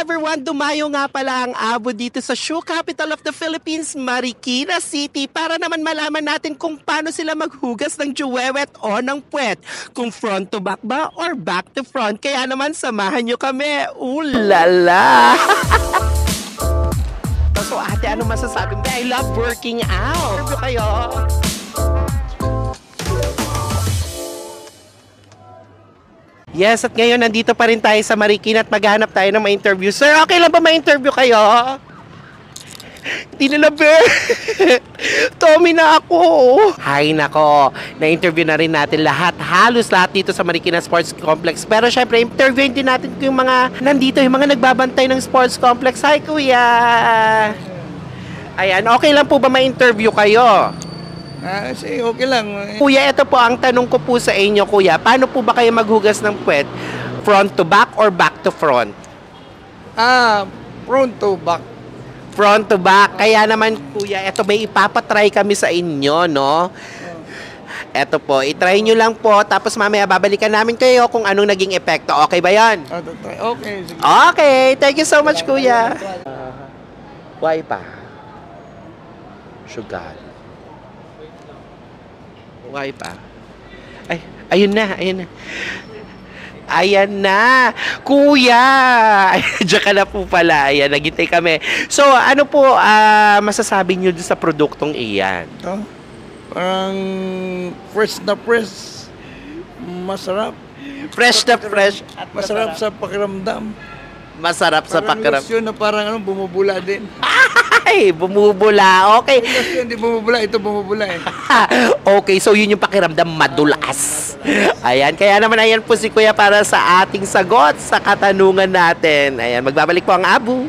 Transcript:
everyone! Dumayo nga pala ang Abo dito sa shoe capital of the Philippines, Marikina City, para naman malaman natin kung paano sila maghugas ng juwewet o ng puwet. Kung front to back ba or back to front. Kaya naman samahan nyo kami. Ulala! So ate, ano masasabi mo? I love working out. Ano kayo? Yes, at ngayon nandito pa rin tayo sa Marikina at maghanap tayo ng ma-interview. Sir, okay lang ba ma-interview kayo? Hindi na Tommy na ako. Hay nako, na-interview na rin natin lahat. Halos lahat dito sa Marikina Sports Complex. Pero syempre, interviewin din natin yung mga nandito, yung mga nagbabantay ng Sports Complex. Hi, kuya! Ayan, okay lang po ba ma-interview kayo? Sige, okay lang. Kuya, ito po ang tanong ko po sa inyo, kuya. Paano po ba kayo maghugas ng puwet? Front to back or back to front? Front to back. Front to back. Kaya naman, kuya, ito may ipapatry kami sa inyo, no? Ito po, itry nyo lang po. Tapos mamaya babalikan namin kayo kung anong naging epekto. Okay ba yan? Okay, sige. Okay, thank you so much, kuya. Why pa? Sugar. Why pa? Ay, ayun na. Ayan na. Kuya! Diyan ka na po pala. Ayan, naghintay kami. So, ano po masasabi nyo sa produktong iyan? Parang fresh na fresh. Masarap. Fresh na fresh. At masarap sa pakiramdam. Masarap sa pakiramdam. Parang lotion na parang bumubula din. Ay, bumubula. Okay. Lotion, hindi bumubula. Ito bumubula eh. Okay, so yun yung pakiramdam, madulas. Ayan, kaya naman ayan po si Kuya para sa ating sagot sa katanungan natin. Ayan, magbabalik po ang Abo.